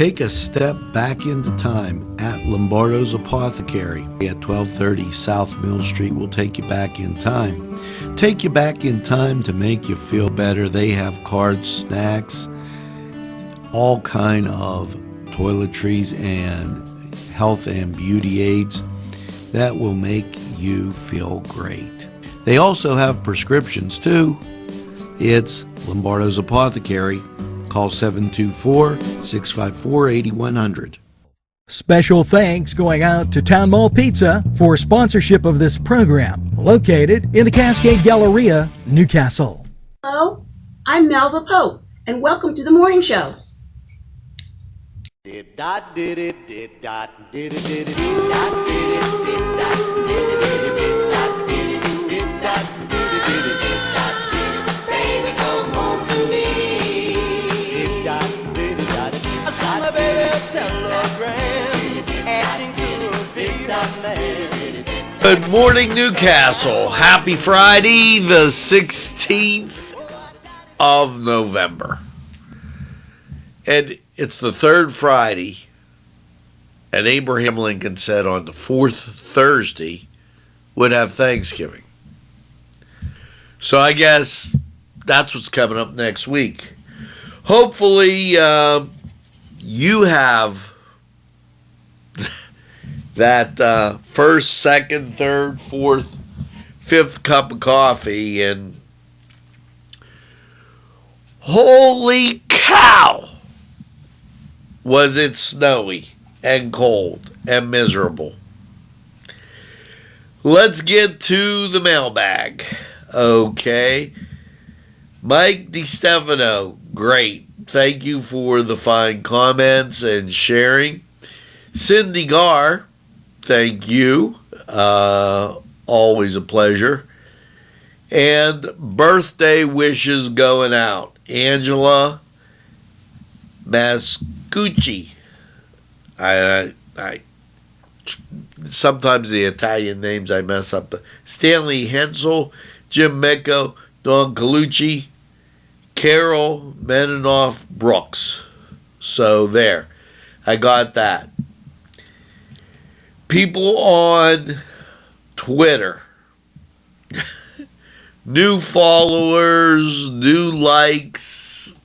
Take a step back into time at Lombardo's Apothecary at 1230 South Mill Street. Will take you back in time. Take you back in time to make you feel better. They have cards, snacks, all kind of toiletries and health and beauty aids that will make you feel great. They also have prescriptions too. It's Lombardo's Apothecary. Call 724-654-8100. Special thanks going out to Town Mall Pizza for sponsorship of this program, located in the Cascade Galleria, Newcastle. Hello, I'm Melva Pope, and welcome to the morning show. Good morning, Newcastle. Happy Friday, the 16th of November. And it's the third Friday, and Abraham Lincoln said on the fourth Thursday would have Thanksgiving. So I guess that's what's coming up next week. Hopefully, you have that first, second, third, fourth, fifth cup of coffee, and holy cow, was it snowy and cold and miserable. Let's get to the mailbag. Okay. Mike DiStefano, great. Thank you for the fine comments and sharing. Cindy Gar, thank you. Always a pleasure. And birthday wishes going out. Angela Mascucci. I sometimes the Italian names I mess up. Stanley Hensel, Jim Mecco, Don Colucci, Carol Meninoff Brooks. So there. I got that. People on Twitter. New followers, new likes.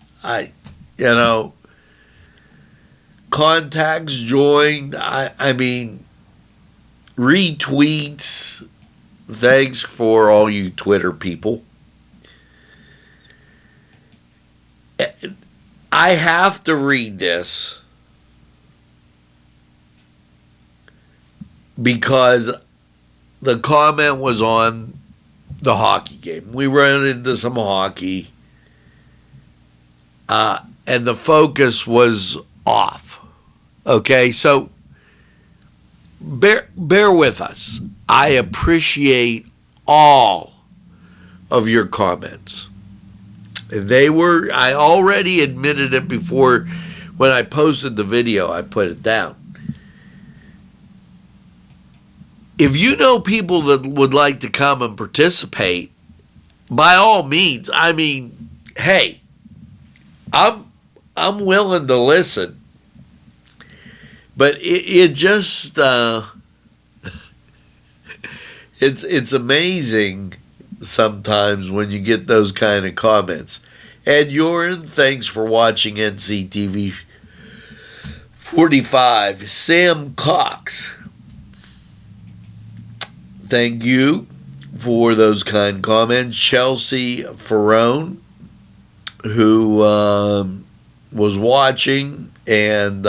Contacts joined. I mean, retweets. Thanks for all you Twitter people. I have to read this because the comment was on the hockey game. We ran into some hockey, and the focus was off. Okay, so bear with us. I appreciate all of your comments. And I already admitted it before when I posted the video, I put it down. If you know people that would like to come and participate, by all means, I mean, hey, I'm willing to listen. But it just it's amazing sometimes when you get those kind of comments. Ed Yoren, thanks for watching NCTV45. Sam Cox, thank you for those kind comments. Chelsea Ferrone, who was watching and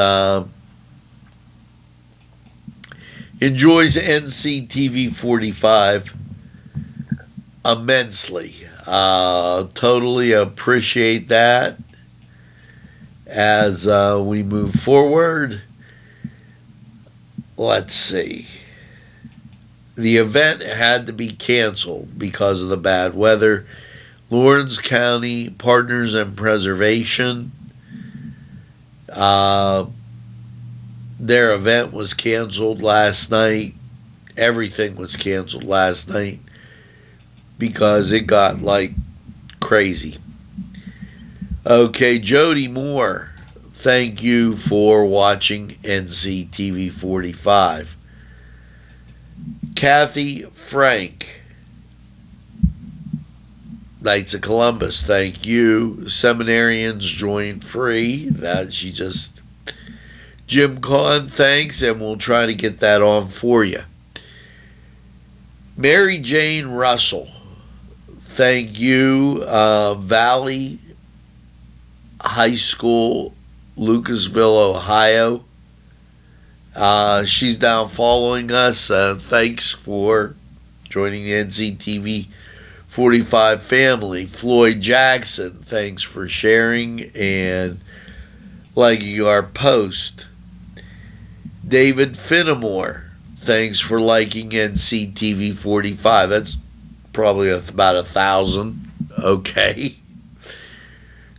enjoys NCTV45 immensely. Totally appreciate that as we move forward. Let's see. The event had to be canceled because of the bad weather. Lawrence County Partners in Preservation, their event was canceled last night. Everything was canceled last night because it got like crazy. Okay, Jody Moore, thank you for watching NCTV45. Kathy Frank, Knights of Columbus, thank you. Seminarians join free. That she just. Jim Kahn, thanks, and we'll try to get that on for you. Mary Jane Russell, thank you. Valley High School, Lucasville, Ohio. She's down following us. Thanks for joining the NCTV 45 family. Floyd Jackson, thanks for sharing and liking our post. David Finnemore, thanks for liking NCTV 45. That's probably about 1,000. Okay.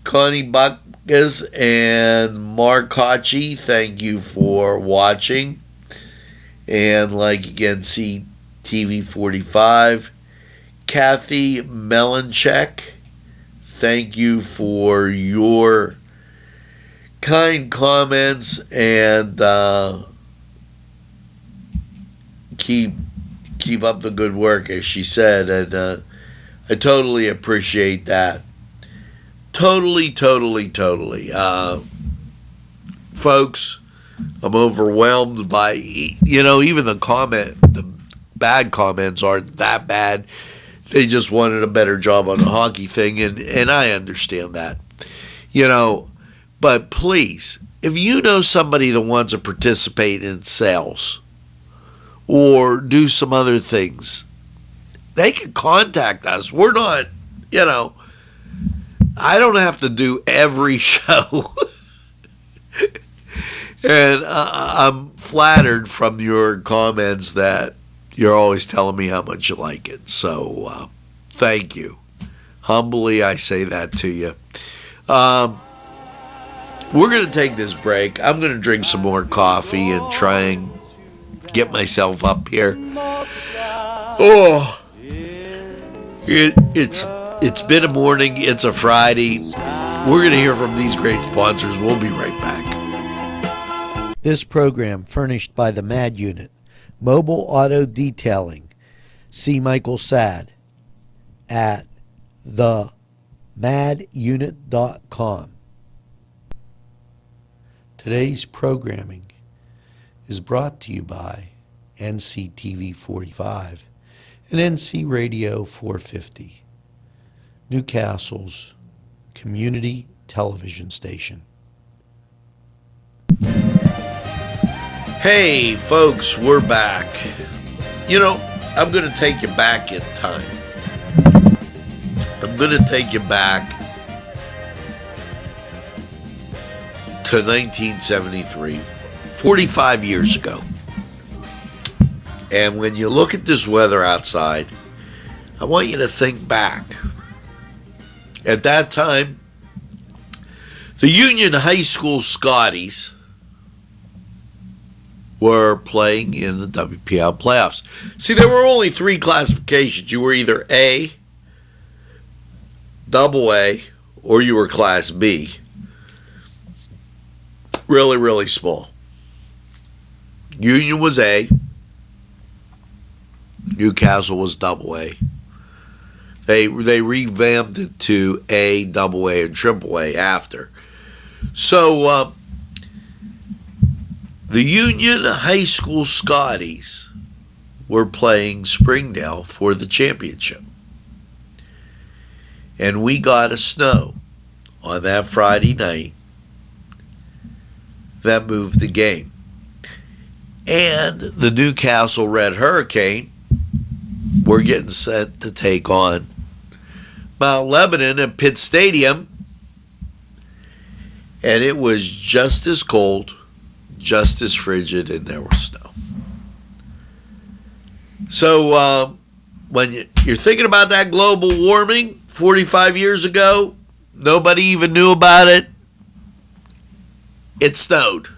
Connie Buckus and Mark Hachi, thank you for watching and liking NCTV 45. Kathy Melanchek, thank you for your kind comments and keep up the good work, as she said, and I totally appreciate that. Totally. Folks, I'm overwhelmed by, even the bad comments aren't that bad. They just wanted a better job on the hockey thing, and I understand that. But please, if you know somebody that wants to participate in sales or do some other things, they can contact us. We're not, I don't have to do every show. And I'm flattered from your comments that you're always telling me how much you like it. So thank you. Humbly, I say that to you. We're going to take this break. I'm going to drink some more coffee and try and get myself up here. Oh, it's been a morning. It's a Friday. We're going to hear from these great sponsors. We'll be right back. This program furnished by the MAD Unit, Mobile Auto Detailing. See Michael Sad at themadunit.com. Today's programming is brought to you by NCTV 45 and NC Radio 450, Newcastle's community television station. Hey, folks, we're back. I'm going to take you back in time. I'm going to take you back to 1973, 45 years ago. And when you look at this weather outside, I want you to think back. At that time, the Union High School Scotties were playing in the WPL playoffs. See, there were only 3 classifications. You were either A, Double A, or you were Class B. Really, really small. Union was A. Newcastle was Double A. They revamped it to A, Double A, and Triple A after. So the Union High School Scotties were playing Springdale for the championship. And we got a snow on that Friday night that moved the game. And the Newcastle Red Hurricane were getting set to take on Mount Lebanon at Pitt Stadium. And it was just as cold, just as frigid, and there was snow. So when you're thinking about that global warming 45 years ago, nobody even knew about it. It snowed.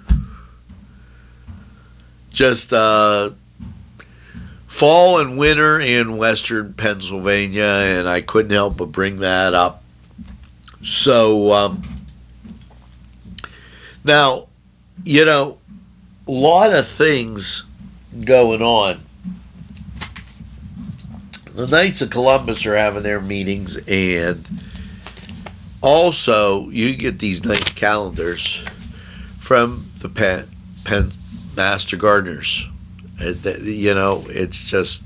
Just fall and winter in western Pennsylvania, and I couldn't help but bring that up. So Now, a lot of things going on. The Knights of Columbus are having their meetings, and also you get these nice calendars from the Penn Master Gardeners. It's just,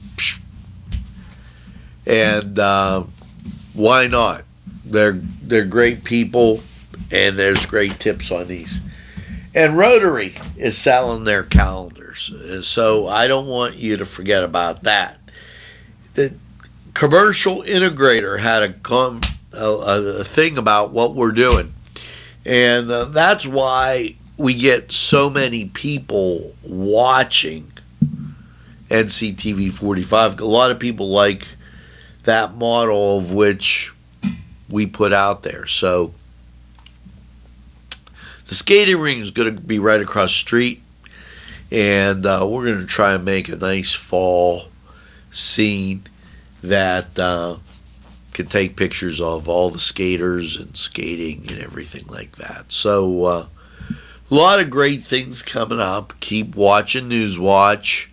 and why not? They're great people, and there's great tips on these. And Rotary is selling their calendars, so I don't want you to forget about that. The commercial integrator had a thing about what we're doing, and that's why we get so many people watching NCTV45. A lot of people like that model of which we put out there. So the skating ring is going to be right across the street, and we're going to try and make a nice fall scene that can take pictures of all the skaters and skating and everything like that. So a lot of great things coming up. Keep watching Newswatch.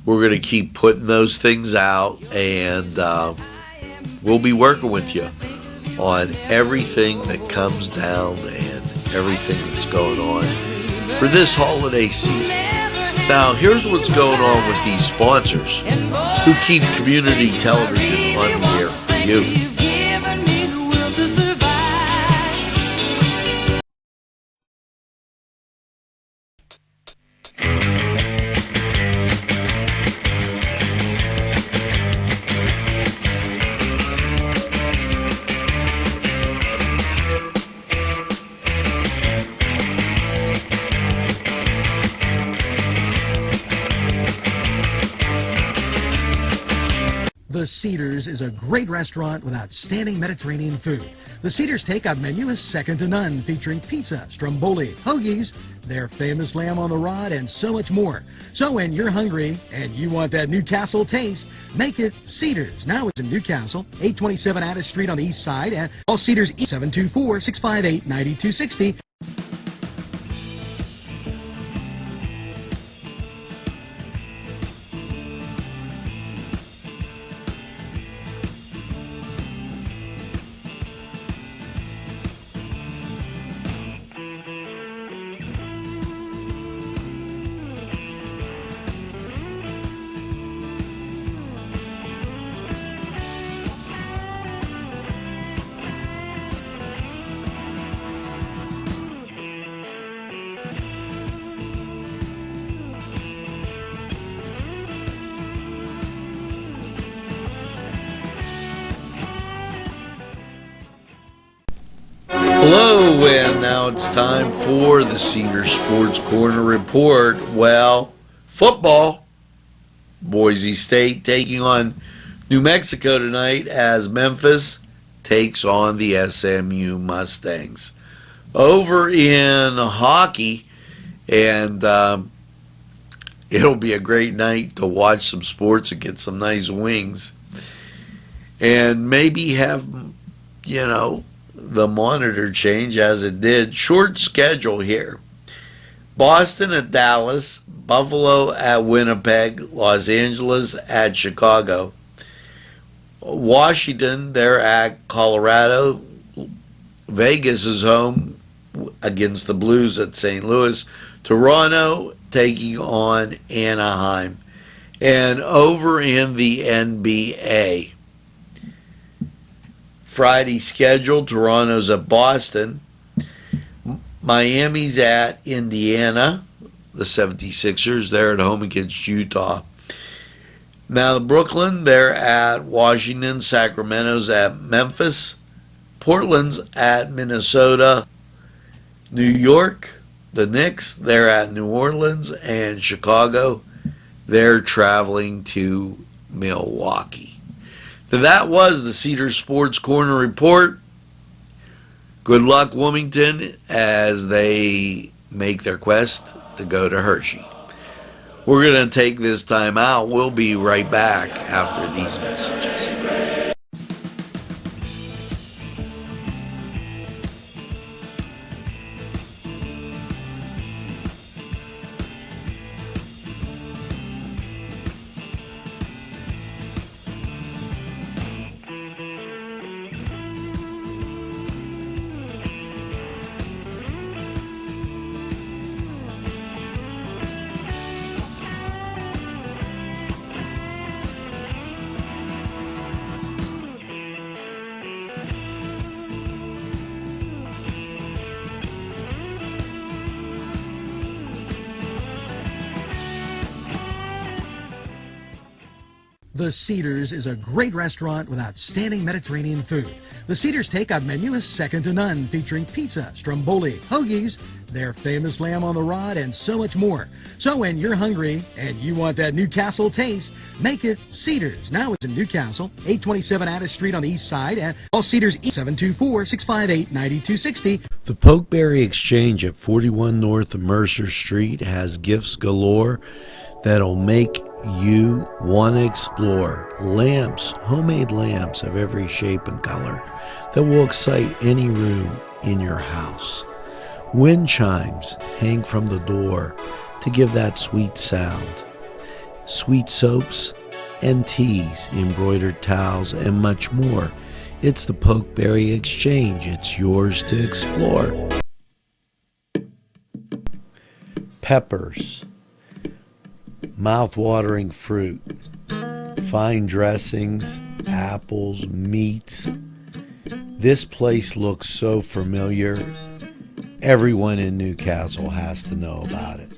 We're going to keep putting those things out, and we'll be working with you on everything that comes down and everything that's going on for this holiday season. Now, here's what's going on with these sponsors who keep community television on the air for you. The Cedars is a great restaurant with outstanding Mediterranean food. The Cedars takeout menu is second to none, featuring pizza, stromboli, hoagies, their famous lamb on the rod, and so much more. So when you're hungry and you want that Newcastle taste, make it Cedars. Now it's in Newcastle, 827 Addis Street on the east side, and all Cedars 724-658-9260. Hello, and now it's time for the Cedar Sports Corner Report. Well, football. Boise State taking on New Mexico tonight as Memphis takes on the SMU Mustangs. Over in hockey, and it'll be a great night to watch some sports and get some nice wings. And maybe have, the monitor change as it did. Short schedule here. Boston at Dallas, Buffalo at Winnipeg, Los Angeles at Chicago, Washington, they're at Colorado, Vegas is home against the Blues at St. Louis, Toronto taking on Anaheim. And over in the NBA, Friday schedule, Toronto's at Boston, Miami's at Indiana, the 76ers, they're at home against Utah. Now Brooklyn, they're at Washington, Sacramento's at Memphis, Portland's at Minnesota, New York, the Knicks, they're at New Orleans, and Chicago, they're traveling to Milwaukee. That was the Cedar Sports Corner Report. Good luck, Wilmington, as they make their quest to go to Hershey. We're going to take this time out. We'll be right back after these messages. The Cedars is a great restaurant with outstanding Mediterranean food. The Cedars takeout menu is second to none, featuring pizza, stromboli, hoagies, their famous lamb on the rod, and so much more. So when you're hungry and you want that Newcastle taste, make it Cedars. Now it's in Newcastle, 827 Addis Street on the east side, and all Cedars 724-658-9260. The Pokeberry Exchange at 41 North of Mercer Street has gifts galore that'll make you want to explore. Lamps, homemade lamps of every shape and color that will excite any room in your house. Wind chimes hang from the door to give that sweet sound. Sweet soaps and teas, embroidered towels, and much more. It's the Pokeberry Exchange. It's yours to explore. Peppers, mouth-watering fruit, fine dressings, apples, meats. This place looks so familiar. Everyone in Newcastle has to know about it.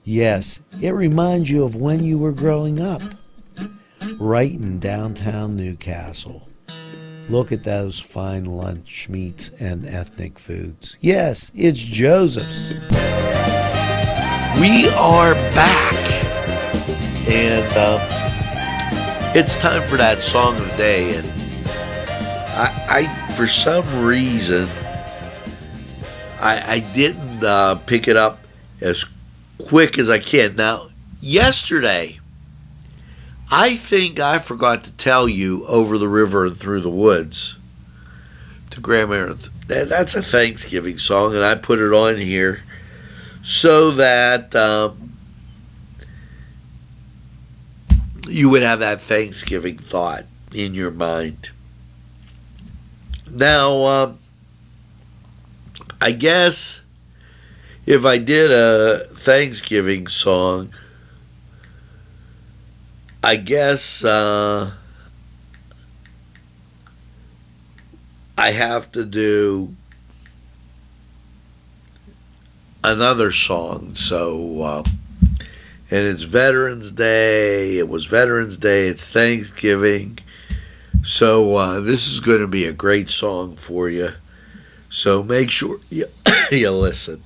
Yes, it reminds you of when you were growing up, right in downtown Newcastle. Look at those fine lunch meats and ethnic foods. Yes, it's Joseph's. We are back, and it's time for that song of the day. And I for some reason, I didn't pick it up as quick as I can. Now, yesterday, I think I forgot to tell you Over the River and Through the Woods to Grandma. That's a Thanksgiving song, and I put it on here so that you would have that Thanksgiving thought in your mind. Now, I guess if I did a Thanksgiving song, I guess I have to do another song. So, and it's Veterans Day. It was Veterans Day. It's Thanksgiving. So this is going to be a great song for you. So make sure you listen.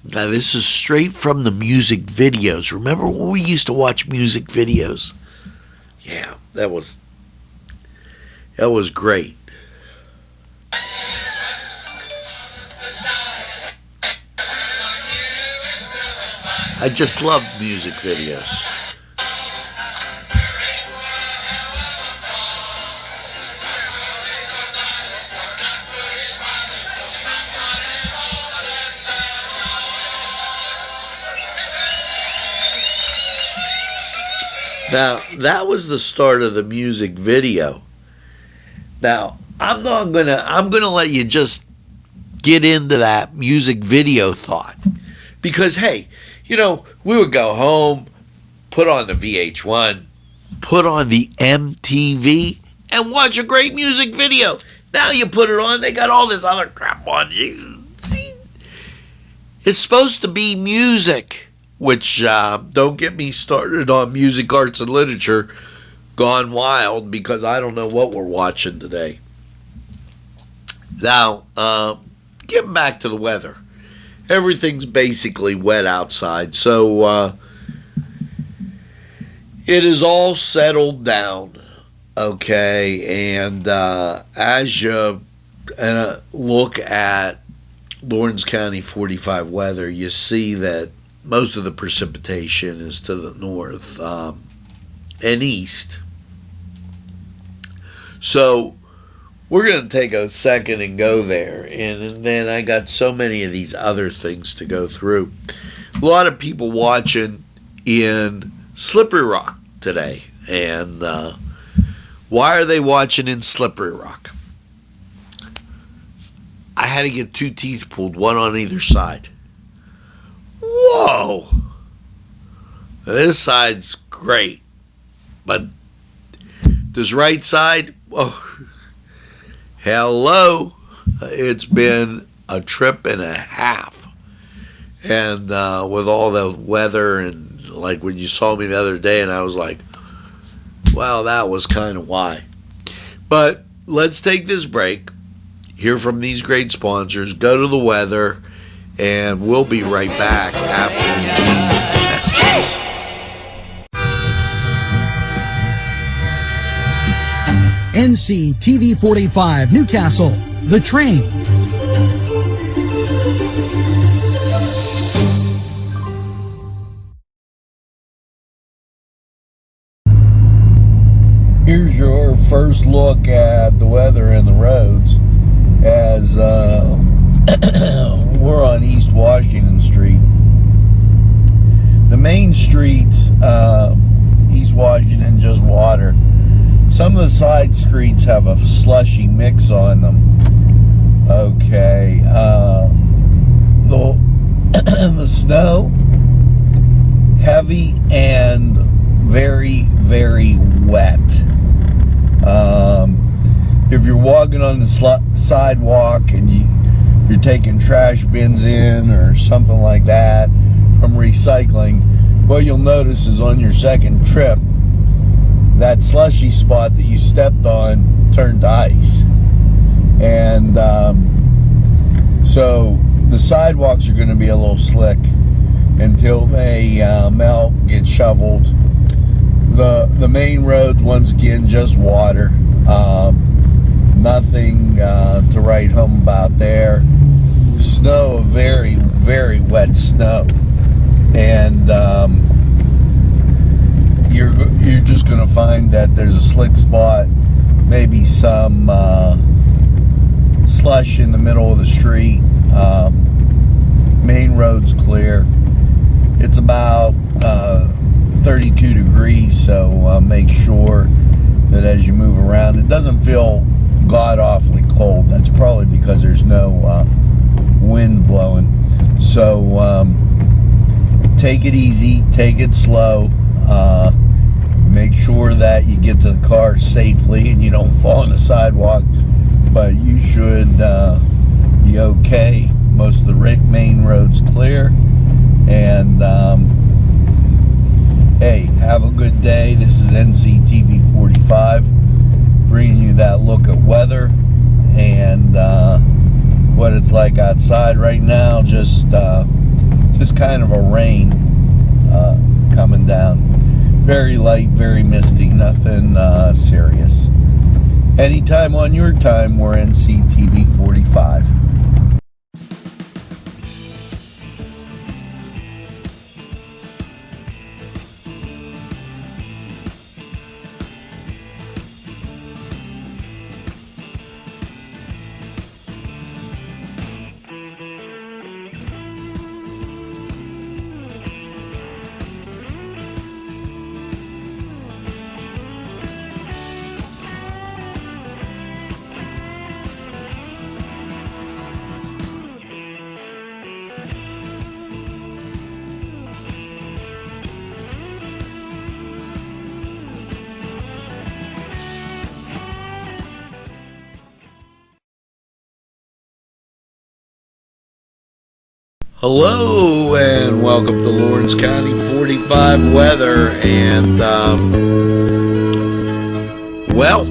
Now this is straight from the music videos. Remember when we used to watch music videos? Yeah, that was great. I just love music videos. Now, that was the start of the music video. Now, I'm gonna let you just get into that music video thought. Because, hey, you know, we would go home, put on the VH1, put on the MTV, and watch a great music video. Now you put it on, they got all this other crap on. Jesus. It's supposed to be music, which, don't get me started on music, arts, and literature gone wild, because I don't know what we're watching today. Now, getting back to the weather. Everything's basically wet outside, so it is all settled down, okay? And as you look at Lawrence County 45 weather, you see that most of the precipitation is to the north and east. So we're going to take a second and go there. And then I got so many of these other things to go through. A lot of people watching in Slippery Rock today. And why are they watching in Slippery Rock? I had to get 2 teeth pulled, one on either side. Whoa! This side's great. But this right side, oh, hello. It's been a trip and a half. And with all the weather, and like when you saw me the other day, and I was like, wow, that was kind of why. But let's take this break, hear from these great sponsors, go to the weather, and we'll be right back after these messages. NCTV45 Newcastle, The Train. Here's your first look at the weather and the roads as we're on East Washington Street. The main streets, East Washington, just water. Some of the side streets have a slushy mix on them. Okay, the snow, heavy and very, very wet. If you're walking on the sidewalk and you're taking trash bins in or something like that from recycling, what you'll notice is on your second trip, that slushy spot that you stepped on turned to ice. And so the sidewalks are going to be a little slick until they melt, get shoveled. The main roads, once again, just water. Nothing to write home about there. Snow, very, very wet snow. And you're just going to find that there's a slick spot, maybe some slush in the middle of the street. Main road's clear. It's about 32 degrees, so make sure that as you move around, it doesn't feel god-awfully cold. That's probably because there's no wind blowing. So take it easy, take it slow. Make sure that you get to the car safely and you don't fall on the sidewalk, but you should be okay. Most of the main road's clear, and hey, have a good day. This is NCTV 45 bringing you that look at weather and what it's like outside right now. Just kind of a rain coming down. Very light, very misty, nothing serious. Anytime on your time, we're NCTV 45. Hello and welcome to Lawrence County 45 weather. And well,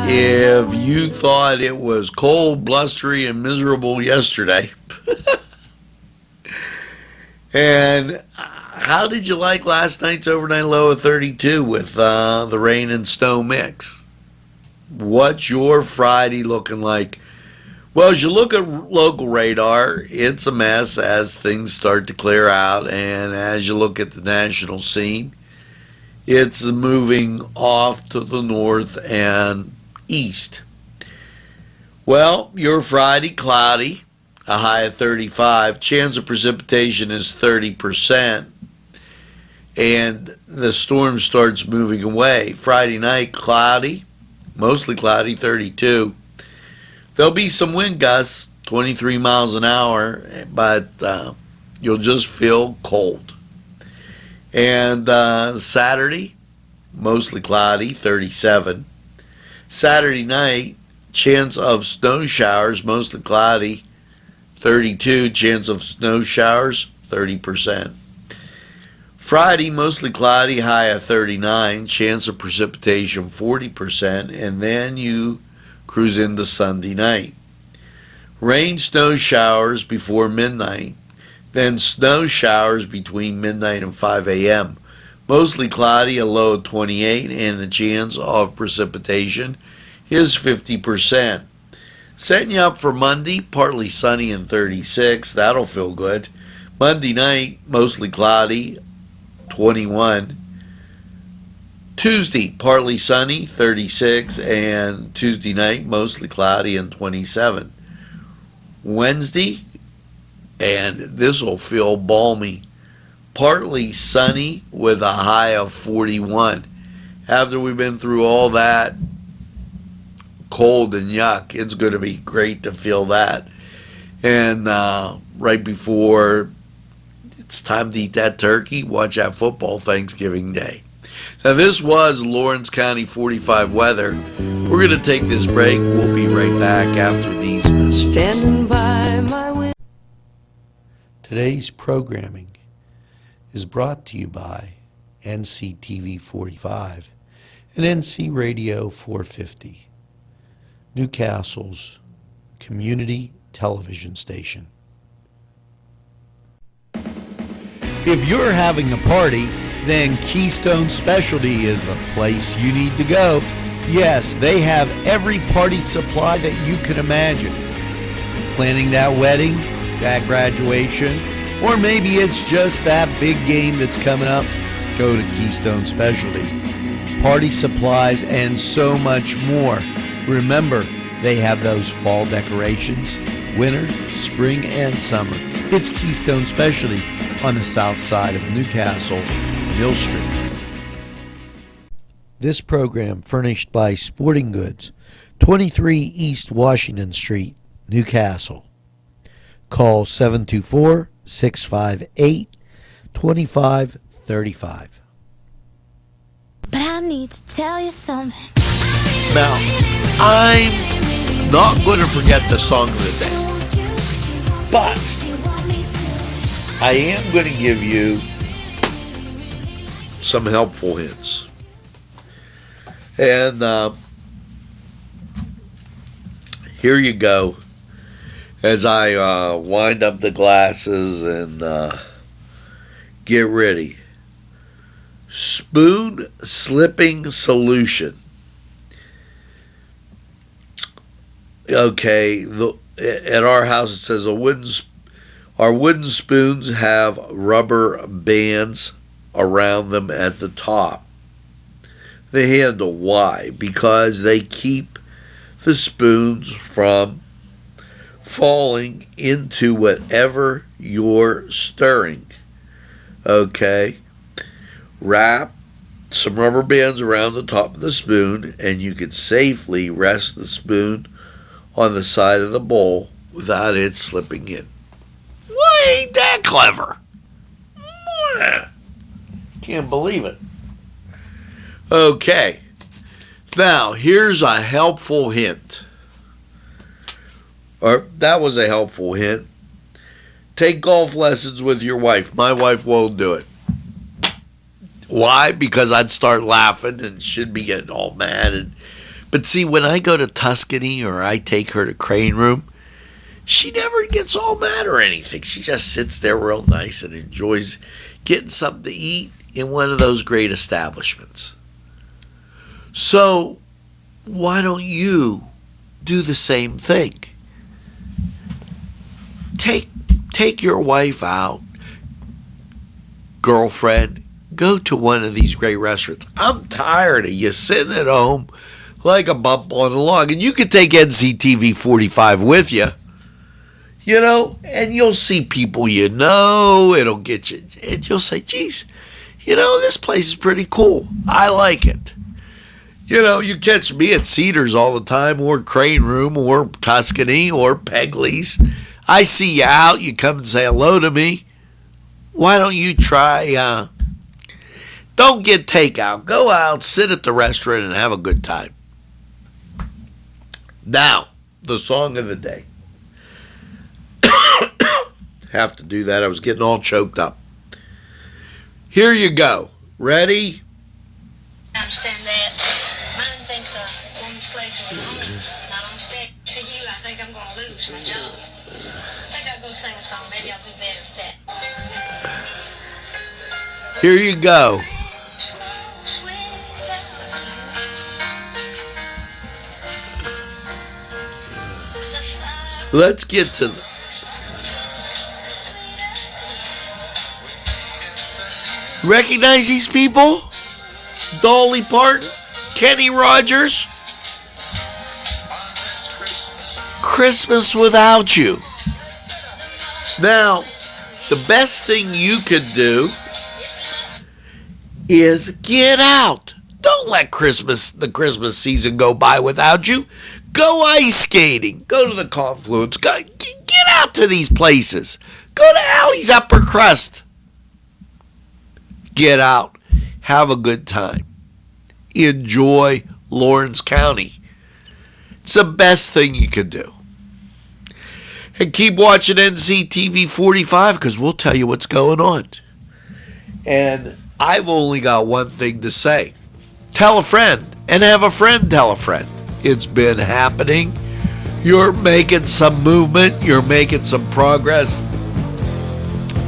if you thought it was cold, blustery, and miserable yesterday, and how did you like last night's overnight low of 32 with the rain and snow mix? What's your Friday looking like? Well, as you look at local radar, it's a mess as things start to clear out, and as you look at the national scene, it's moving off to the north and east. Well, your Friday, cloudy, a high of 35, chance of precipitation is 30%, and the storm starts moving away. Friday night, cloudy, mostly cloudy, 32. There'll be some wind gusts, 23 miles an hour, but you'll just feel cold. And Saturday, mostly cloudy, 37. Saturday night, Chance of snow showers, mostly cloudy, 32. Chance of snow showers, 30%. Friday, mostly cloudy, high of 39. Chance of precipitation, 40%. And then you cruise into Sunday night. Rain, snow showers before midnight. Then snow showers between midnight and 5 a.m. Mostly cloudy, a low of 28. And the chance of precipitation is 50%. Setting you up for Monday, partly sunny and 36. That'll feel good. Monday night, mostly cloudy, 21. Tuesday, partly sunny, 36. And Tuesday night, mostly cloudy and 27. Wednesday, and this will feel balmy, partly sunny with a high of 41. After we've been through all that cold and yuck, it's going to be great to feel that. And right before it's time to eat that turkey, watch that football Thanksgiving Day. Now, this was Lawrence County 45 weather. We're going to take this break. We'll be right back after these messages. Standing by my window. Today's programming is brought to you by NCTV45 and NC Radio 450, Newcastle's community television station. If you're having a party, then Keystone Specialty is the place you need to go. Yes, they have every party supply that you can imagine. Planning that wedding, that graduation, or maybe it's just that big game that's coming up, go to Keystone Specialty. Party supplies and so much more. Remember, they have those fall decorations, winter, spring, and summer. It's Keystone Specialty on the south side of Newcastle, Mill Street. This program furnished by Sporting Goods, 23 East Washington Street, Newcastle. Call 724-658-2535. But I need to tell you something. Now, I'm not going to forget the song of the day, but I am going to give you some helpful hints. And here you go as I wind up the glasses and get ready. Spoon slipping solution. Okay, at our house it says our wooden spoons have rubber bands around them at the top. The handle. Why? Because they keep the spoons from falling into whatever you're stirring. Okay? Wrap some rubber bands around the top of the spoon and you can safely rest the spoon on the side of the bowl without it slipping in. Why ain't that clever? Can't believe it. Okay. Now, here's a helpful hint. Or that was a helpful hint. Take golf lessons with your wife. My wife won't do it. Why? Because I'd start laughing and she'd be getting all mad. But see, when I go to Tuscany or I take her to Crane Room, she never gets all mad or anything. She just sits there real nice and enjoys getting something to eat in one of those great establishments. So, why don't you do the same thing? Take your wife out, girlfriend, go to one of these great restaurants. I'm tired of you sitting at home like a bump on a log. And you could take NCTV45 with you, you know, and you'll see people you know. It'll get you, and you'll say, geez, you know, this place is pretty cool. I like it. You know, you catch me at Cedars all the time, or Crane Room, or Tuscany, or Pegley's. I see you out, you come and say hello to me. Why don't you try, don't get takeout. Go out, sit at the restaurant, and have a good time. Now, the song of the day. Have to do that. I was getting all choked up. Here you go. Ready? I understand that. Mine thinks a woman's place is at home, not on stage. To you, I think I'm going to lose my job. I think I'll go sing a song. Maybe I'll do better at that. Here you go. Let's get to recognize these people? Dolly Parton, Kenny Rogers, Christmas Without You. Now, the best thing you could do is get out. Don't let the Christmas season go by without you. Go ice skating. Go to the Confluence. Get out to these places. Go to Allie's Upper Crust. Get out. Have a good time. Enjoy Lawrence County. It's the best thing you could do. And keep watching NCTV45 because we'll tell you what's going on. And I've only got one thing to say. Tell a friend and have a friend tell a friend. It's been happening. You're making some movement. You're making some progress.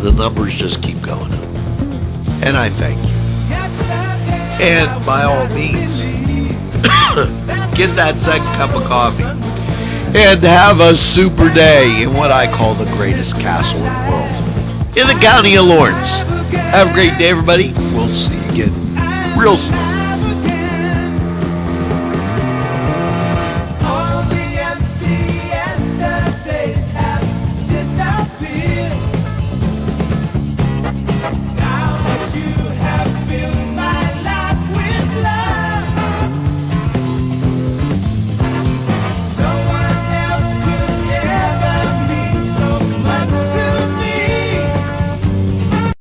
The numbers just keep going up. And I thank you. And by all means, get that second cup of coffee. And have a super day in what I call the greatest castle in the world. In the county of Lawrence. Have a great day, everybody. We'll see you again real soon.